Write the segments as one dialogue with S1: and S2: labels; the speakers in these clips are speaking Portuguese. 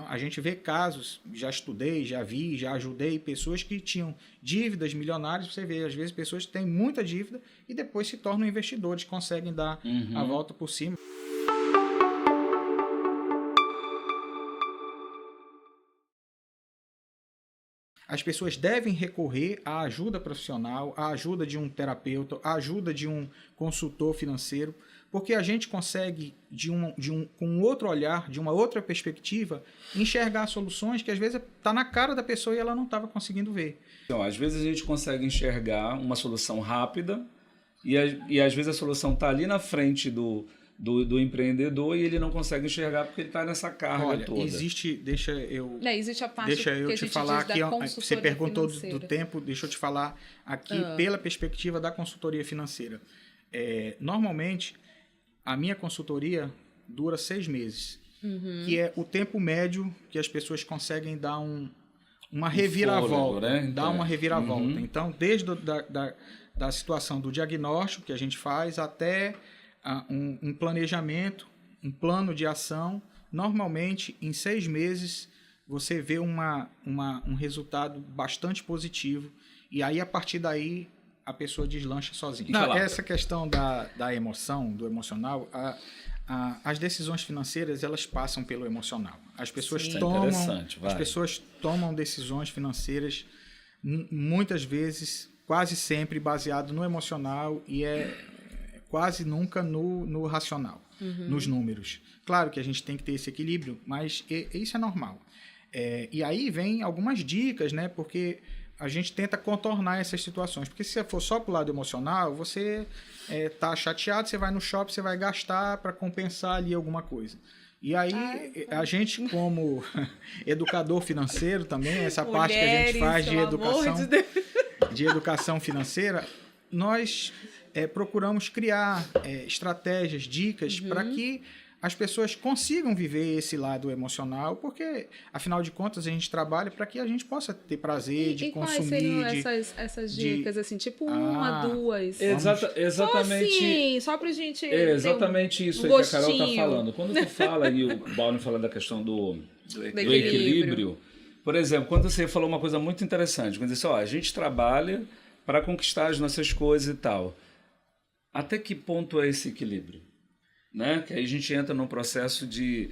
S1: a gente vê casos, já estudei, já vi, já ajudei pessoas que tinham dívidas milionárias. Você vê, às vezes, pessoas que têm muita dívida e depois se tornam investidores, conseguem dar a volta por cima. As pessoas devem recorrer à ajuda profissional, à ajuda de um terapeuta, à ajuda de um consultor financeiro, porque a gente consegue, com outro olhar, de uma outra perspectiva, enxergar soluções que às vezes está na cara da pessoa e ela não estava conseguindo ver.
S2: Então, às vezes a gente consegue enxergar uma solução rápida e às vezes a solução está ali na frente do empreendedor e ele não consegue enxergar porque ele está nessa carga toda.
S1: Existe
S3: a parte
S1: deixa eu te falar aqui, você perguntou
S3: financeira.
S1: do tempo, deixa eu te falar aqui pela perspectiva da consultoria financeira. Normalmente, a minha consultoria dura 6 meses, que é o tempo médio que as pessoas conseguem dar uma reviravolta.
S2: Fôlego, né?
S1: Dar uma reviravolta. Então, desde da situação do diagnóstico que a gente faz até um planejamento, um plano de ação, normalmente em 6 meses você vê um resultado bastante positivo e aí a partir daí a pessoa deslancha sozinha. Essa questão da emoção, do emocional, as decisões financeiras elas passam pelo emocional. As pessoas tomam decisões financeiras muitas vezes, quase sempre baseado no emocional e quase nunca no racional, nos números. Claro que a gente tem que ter esse equilíbrio, mas isso é normal. E aí vem algumas dicas, né? Porque a gente tenta contornar essas situações. Porque se você for só para o lado emocional, você tá chateado, você vai no shopping, você vai gastar para compensar ali alguma coisa. E aí, a gente, como educador financeiro também, essa parte que a gente faz de educação financeira, nós procuramos criar estratégias, dicas para que as pessoas consigam viver esse lado emocional, porque, afinal de contas, a gente trabalha para que a gente possa ter prazer de consumir.
S3: Quais seriam essas dicas, assim, tipo uma, duas?
S2: Exatamente.
S3: Só assim, só pra gente
S2: exatamente isso aí que a Carol está falando. Quando tu fala, e o Balne fala da questão do equilíbrio, por exemplo, quando você falou uma coisa muito interessante, quando você disse, a gente trabalha para conquistar as nossas coisas e tal. Até que ponto é esse equilíbrio? Né? Que aí a gente entra num processo de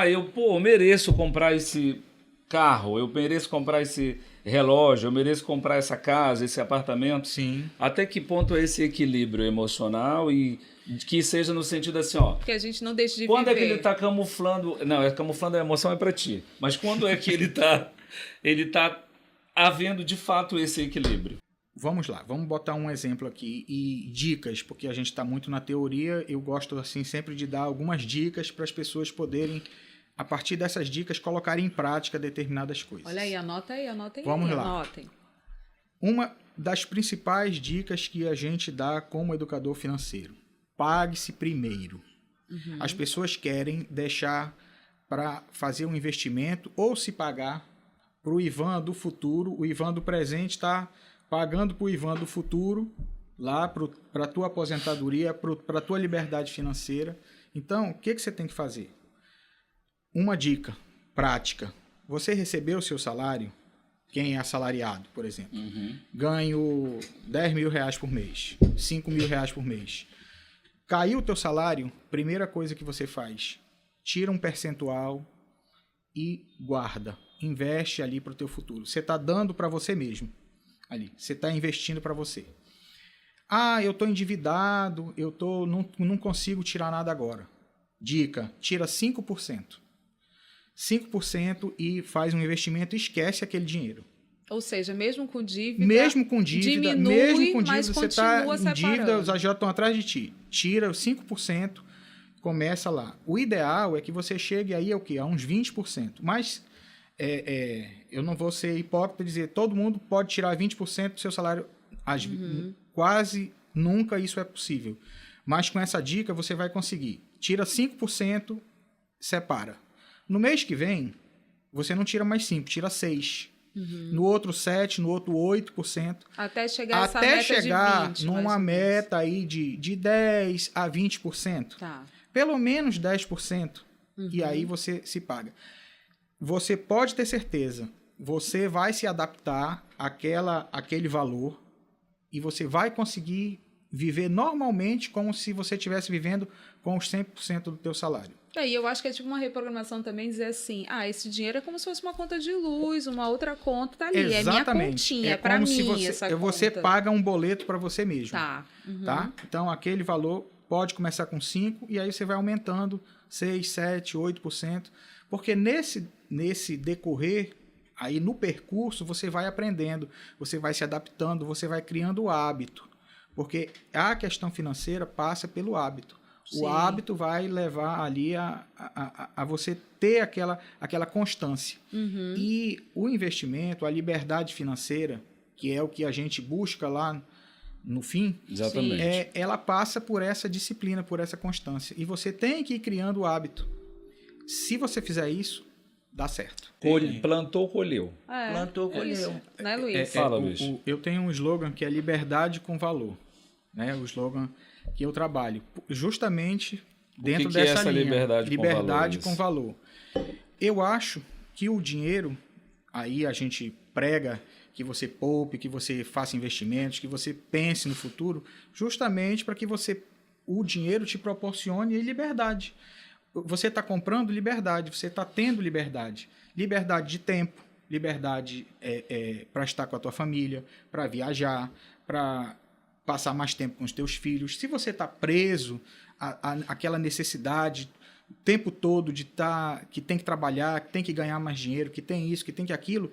S2: eu mereço comprar esse carro, eu mereço comprar esse relógio, eu mereço comprar essa casa, esse apartamento.
S1: Sim.
S2: Até que ponto é esse equilíbrio emocional e que seja no sentido assim,
S3: que a gente não deixe de
S2: quando
S3: viver.
S2: É que ele está camuflando, camuflando a emoção é para ti, mas quando é que ele tá havendo de fato esse equilíbrio?
S1: Vamos lá, vamos botar um exemplo aqui e dicas, porque a gente está muito na teoria, eu gosto assim sempre de dar algumas dicas para as pessoas poderem, a partir dessas dicas, colocarem em prática determinadas coisas.
S3: Olha aí, anota aí.
S1: Vamos lá.
S3: Anotem.
S1: Uma das principais dicas que a gente dá como educador financeiro, pague-se primeiro. As pessoas querem deixar para fazer um investimento ou se pagar para o Ivan do futuro, o Ivan do presente está pagando para o Ivan do futuro, lá para a tua aposentadoria, para a tua liberdade financeira. Então, o que você tem que fazer? Uma dica prática. Você recebeu o seu salário? Quem é assalariado, por exemplo. Ganho 10 mil reais por mês, 5 mil reais por mês. Caiu o teu salário, primeira coisa que você faz, tira um percentual e guarda. Investe ali para o teu futuro. Você está dando para você mesmo. Ali, você está investindo para você. Eu estou endividado, não consigo tirar nada agora. Dica, tira 5%. 5% e faz um investimento e esquece aquele dinheiro.
S3: Ou seja, mesmo com dívida,
S1: diminui,
S3: mas
S1: você está em dívida, os agios estão atrás de ti. Tira os 5%, começa lá. O ideal é que você chegue aí a uns 20%. Mas eu não vou ser hipócrita e dizer todo mundo pode tirar 20% do seu salário. Quase nunca isso é possível. Mas com essa dica você vai conseguir. Tira 5%, separa. No mês que vem, você não tira mais 5%, tira 6%. No outro 7%, no outro 8%.
S3: Até chegar essa meta de 20%.
S1: Numa meta aí de 10% a 20%.
S3: Tá.
S1: Pelo menos 10%. E aí você se paga. você pode ter certeza, você vai se adaptar àquele valor e você vai conseguir viver normalmente como se você estivesse vivendo com os 100% do teu salário.
S3: E eu acho que é tipo uma reprogramação também dizer assim, esse dinheiro é como se fosse uma conta de luz, uma outra conta tá ali,
S1: Exatamente.
S3: É minha continha, é para mim essa conta.
S1: Você paga um boleto para você mesmo.
S3: Tá. Uhum.
S1: Tá? Então, aquele valor pode começar com 5% e aí você vai aumentando 6%, 7%, 8%, porque nesse decorrer, aí no percurso, você vai aprendendo, você vai se adaptando, você vai criando o hábito, porque a questão financeira passa pelo hábito. Sim. O hábito vai levar ali a você ter aquela constância.
S3: Uhum.
S1: E o investimento, a liberdade financeira, que é o que a gente busca lá no fim,
S2: exatamente,
S1: ela passa por essa disciplina, por essa constância. E você tem que ir criando o hábito. Se você fizer isso, dá certo.
S2: Plantou, colheu.
S4: Plantou, colheu.
S3: Né, Luiz?
S2: Fala, Luiz.
S1: Eu tenho um slogan que é liberdade com valor. Né? O slogan que eu trabalho. Justamente dentro dessa
S2: é essa
S1: linha.
S2: Liberdade
S1: com valor. Eu acho que o dinheiro, aí a gente prega que você poupe, que você faça investimentos, que você pense no futuro, justamente para que o dinheiro te proporcione liberdade. Você está comprando liberdade, você está tendo liberdade. Liberdade de tempo, liberdade para estar com a tua família, para viajar, para passar mais tempo com os teus filhos. Se você está preso àquela necessidade o tempo todo de que tem que trabalhar, que tem que ganhar mais dinheiro, que tem isso, que tem que aquilo,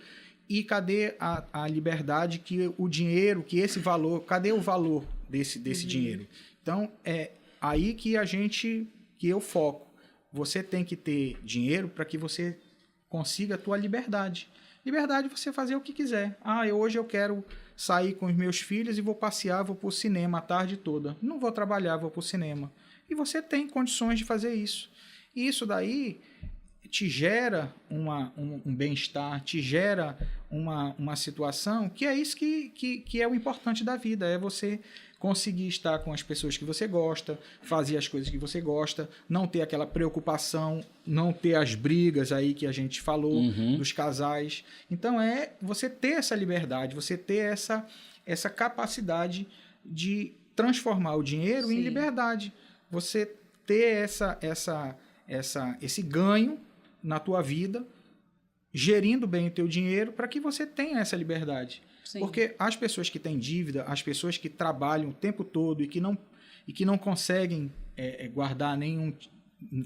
S1: e cadê a liberdade que o dinheiro, que esse valor, cadê o valor desse dinheiro? Então, é aí que eu foco. Você tem que ter dinheiro para que você consiga a tua liberdade. Liberdade é você fazer o que quiser. Hoje eu quero sair com os meus filhos e vou passear, vou para o cinema a tarde toda. Não vou trabalhar, vou para o cinema. E você tem condições de fazer isso. E isso daí te gera um bem-estar, te gera uma situação que é isso que é o importante da vida, é você conseguir estar com as pessoas que você gosta, fazer as coisas que você gosta, não ter aquela preocupação, não ter as brigas aí que a gente falou dos casais. Então, você ter essa liberdade, você ter essa capacidade de transformar o dinheiro em liberdade. Você ter esse ganho na tua vida, gerindo bem o teu dinheiro para que você tenha essa liberdade. Sim. Porque as pessoas que têm dívida, as pessoas que trabalham o tempo todo e que não conseguem guardar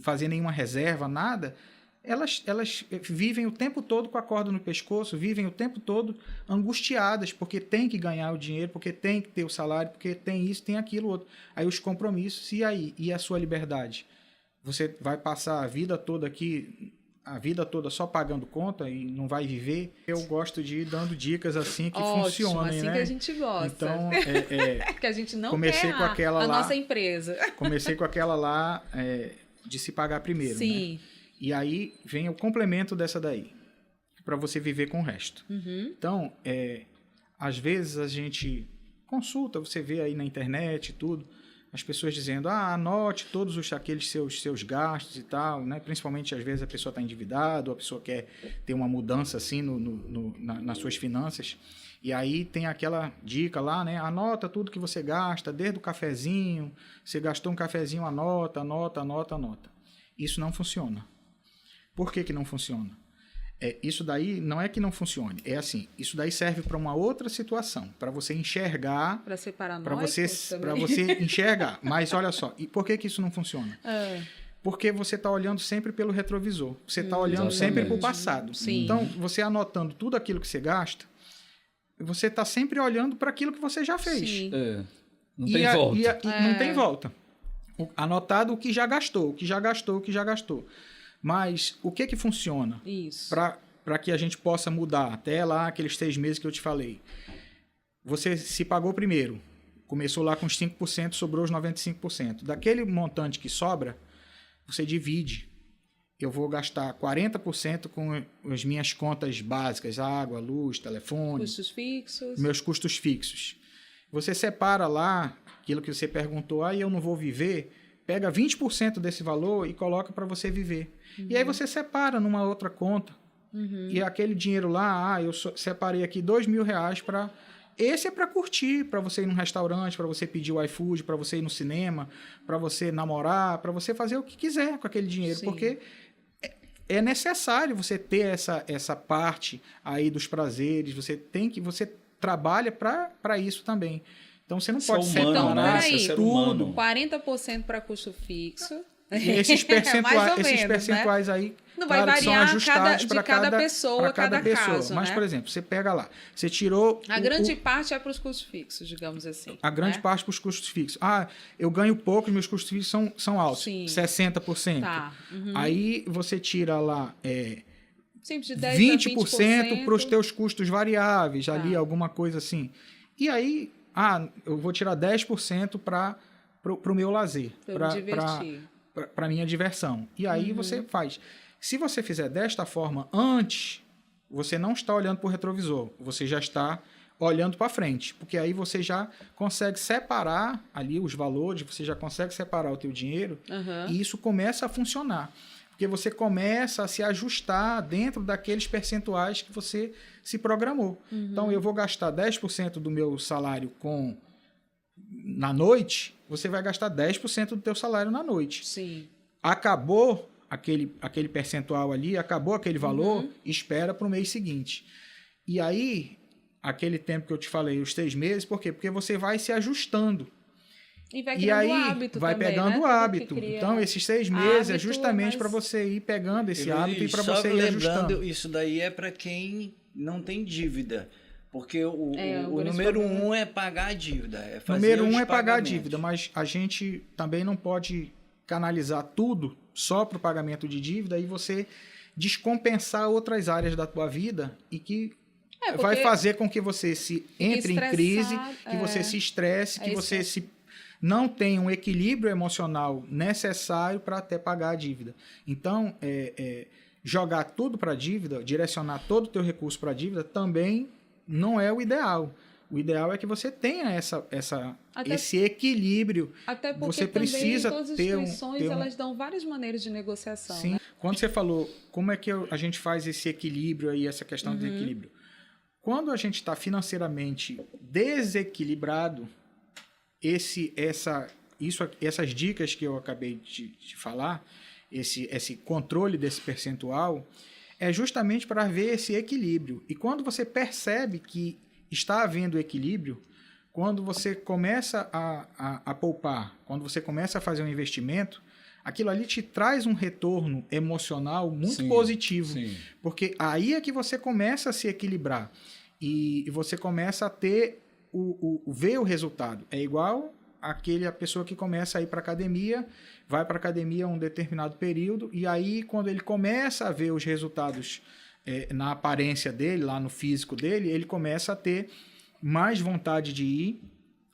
S1: fazer nenhuma reserva, nada, elas vivem o tempo todo com a corda no pescoço, vivem o tempo todo angustiadas, porque tem que ganhar o dinheiro, porque tem que ter o salário, porque tem isso, tem aquilo outro. Aí os compromissos, e a sua liberdade? Você vai passar a vida toda aqui, a vida toda só pagando conta e não vai viver? Eu gosto de ir dando dicas assim que funcionem,
S3: assim, né? Que a gente gosta.
S1: Então,
S3: que a gente não
S1: comecei
S3: quer
S1: com aquela lá,
S3: nossa empresa.
S1: Comecei com aquela lá de se pagar primeiro,
S3: Sim.
S1: Né? E aí vem o complemento dessa daí, para você viver com o resto. Então, às vezes a gente consulta, você vê aí na internet e tudo, as pessoas dizendo, anote todos aqueles seus gastos e tal, né? Principalmente às vezes a pessoa está endividada, ou a pessoa quer ter uma mudança assim nas suas finanças. E aí tem aquela dica lá, né? Anota tudo que você gasta, desde o cafezinho, você gastou um cafezinho, anota. Isso não funciona. Por que não funciona? Isso daí não é que não funcione, é assim, isso daí serve para uma outra situação, para você enxergar,
S3: para ser
S1: para você enxergar. Mas olha só, e por que isso não funciona? Porque você está olhando sempre pelo retrovisor, você está olhando sempre para o passado.
S3: Sim.
S1: Então, você anotando tudo aquilo que você gasta, você está sempre olhando para aquilo que você já fez.
S3: Sim.
S2: Não tem volta.
S1: Não tem volta. Anotado o que já gastou. Mas o que funciona para que a gente possa mudar até lá aqueles 6 meses que eu te falei? Você se pagou primeiro, começou lá com os 5%, sobrou os 95%. Daquele montante que sobra, você divide. Eu vou gastar 40% com as minhas contas básicas, água, luz, telefone.
S3: Custos fixos.
S1: Meus custos fixos. Você separa lá aquilo que você perguntou, eu não vou viver. Pega 20% desse valor e coloca para você viver. E aí você separa numa outra conta E aquele dinheiro lá, eu separei aqui R$2.000 para... Esse é para curtir, para você ir num restaurante, para você pedir o iFood, para você ir no cinema, para você namorar, para você fazer o que quiser com aquele dinheiro. Sim. Porque é necessário você ter essa parte aí dos prazeres, você trabalha para isso também. Então, você não pode ser
S3: humano,
S1: né?
S3: Tudo. 40% para custo fixo.
S1: E esses percentuais né? Aí
S3: não vai variar são ajustados para cada pessoa,
S1: cada caso. Mas,
S3: né?
S1: por exemplo, você pega lá, você tirou...
S3: A grande parte é para os custos fixos, digamos assim.
S1: A grande parte para os custos fixos. Eu ganho pouco, meus custos fixos são altos. Sim. 60%. Tá. Aí você tira lá...
S3: Sempre de 10
S1: 20% para os teus custos variáveis, ali, alguma coisa assim. E aí, eu vou tirar 10% para o meu lazer. Para minha diversão. E aí você faz. Se você fizer desta forma antes, você não está olhando para o retrovisor, você já está olhando para frente, porque aí você já consegue separar ali os valores, você já consegue separar o teu dinheiro e isso começa a funcionar. Porque você começa a se ajustar dentro daqueles percentuais que você se programou. Então, eu vou gastar 10% do meu salário na noite, você vai gastar 10% do teu salário na noite.
S3: Sim.
S1: Acabou aquele percentual ali, acabou aquele valor, espera para o mês seguinte. E aí, aquele tempo que eu te falei, os 6 meses, por quê? Porque você vai se ajustando.
S3: E vai criando hábito
S1: vai
S3: também,
S1: pegando o hábito. Então, esses 6 meses é justamente para você ir pegando esse hábito e para você ir ajustando.
S4: Isso daí é para quem não tem dívida. Porque o número 1 é pagar a dívida.
S1: Número 1 é pagar a dívida, mas a gente também não pode canalizar tudo só para o pagamento de dívida e você descompensar outras áreas da tua vida e que vai fazer com que você entre em crise, que você se estresse, que você não tenha um equilíbrio emocional necessário para até pagar a dívida. Então, jogar tudo para a dívida, direcionar todo o teu recurso para a dívida também não é o ideal. O ideal é que você tenha esse equilíbrio.
S3: Até porque
S1: você precisa
S3: todas as instituições elas dão várias maneiras de negociação.
S1: Sim. Né? Quando você falou como é que a gente faz esse equilíbrio aí, essa questão do equilíbrio. Quando a gente está financeiramente desequilibrado, essas dicas que eu acabei de falar, esse controle desse percentual, é justamente para ver esse equilíbrio. E quando você percebe que está havendo equilíbrio, quando você começa a poupar, quando você começa a fazer um investimento, aquilo ali te traz um retorno emocional muito positivo. Sim. Porque aí é que você começa a se equilibrar. E você começa a ter ver o resultado. É igual a pessoa que começa a ir para a academia, vai para a academia um determinado período, e aí quando ele começa a ver os resultados na aparência dele, lá no físico dele, ele começa a ter mais vontade de ir,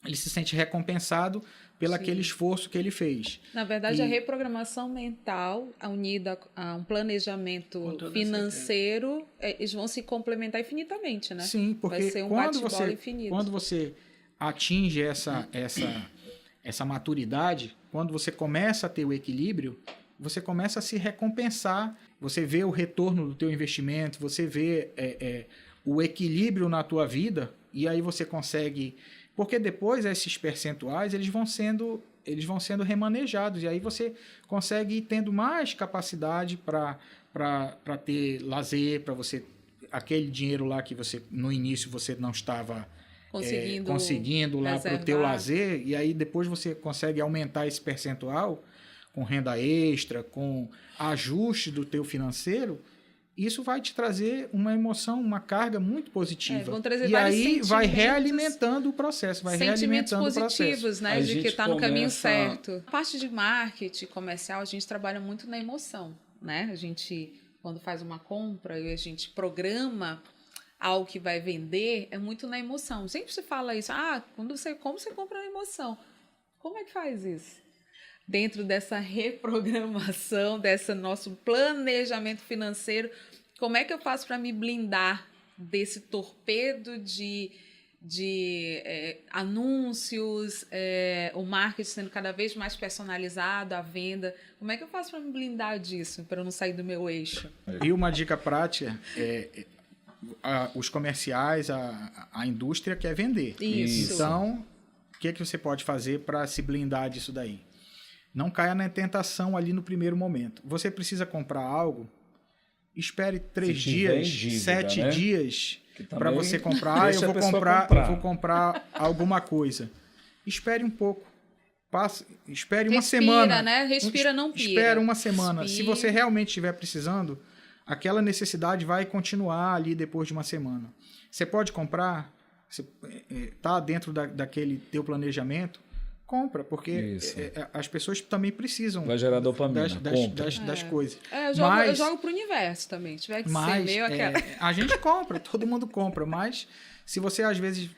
S1: ele se sente recompensado pelo aquele esforço que ele fez.
S3: Na verdade, a reprogramação mental, unida a um planejamento financeiro, eles vão se complementar infinitamente, né?
S1: Sim, porque
S3: vai ser um bate-bola infinito.
S1: Quando você atinge essa maturidade, quando você começa a ter o equilíbrio, você começa a se recompensar, você vê o retorno do teu investimento, você vê o equilíbrio na tua vida, e aí você consegue... Porque depois esses percentuais eles vão sendo remanejados, e aí você consegue ir tendo mais capacidade para ter lazer, para você... Aquele dinheiro lá que você no início você não estava conseguindo lá para o teu lazer, e aí depois você consegue aumentar esse percentual com renda extra, com ajuste do teu financeiro, isso vai te trazer uma emoção, uma carga muito positiva.
S3: Vão trazer
S1: e aí vai realimentando o processo,
S3: sentimentos positivos, né, de que está no caminho certo. A parte de marketing comercial, a gente trabalha muito na emoção, né? A gente, quando faz uma compra e a gente programa algo que vai vender, é muito na emoção. Sempre se fala isso, como você compra na emoção. Como é que faz isso? Dentro dessa reprogramação, desse nosso planejamento financeiro, como é que eu faço para me blindar desse torpedo de anúncios, o marketing sendo cada vez mais personalizado, a venda. Como é que eu faço para me blindar disso, para eu não sair do meu eixo?
S1: E uma dica prática os comerciais, a indústria quer vender.
S3: Isso.
S1: Então, o que você pode fazer para se blindar disso daí? Não caia na tentação ali no primeiro momento. Você precisa comprar algo, espere 3 dias,
S2: dívida,
S1: 7
S2: né?
S1: dias para você comprar. Eu vou comprar alguma coisa. Espere um pouco. Espere uma semana.
S3: Né? Respira, não pira.
S1: Espere uma semana.
S3: Respira.
S1: Se você realmente estiver precisando, aquela necessidade vai continuar ali depois de uma semana. Você pode comprar, está dentro daquele teu planejamento, compra, porque as pessoas também precisam.
S2: Vai gerar dopamina,
S1: das coisas.
S3: Eu jogo pro universo também. Se tiver que ser meu,
S1: a gente compra, todo mundo compra, mas se você às vezes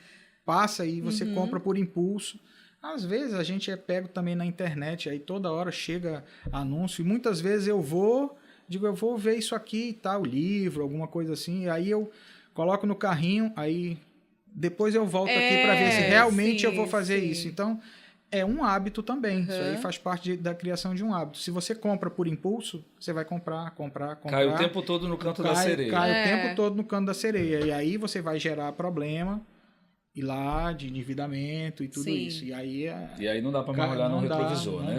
S1: passa e você compra por impulso, às vezes a gente é pego também na internet, aí toda hora chega anúncio, e muitas vezes eu vou ver isso aqui e tal, livro, alguma coisa assim, e aí eu coloco no carrinho, aí depois eu volto aqui para ver se realmente eu vou fazer isso. Então, é um hábito também. Isso aí faz parte da criação de um hábito. Se você compra por impulso, você vai comprar.
S2: Cai o tempo todo no canto da sereia.
S1: Cai o tempo todo no canto da sereia. E aí você vai gerar problema de endividamento e tudo isso. E aí
S2: não dá para mais olhar no retrovisor, né?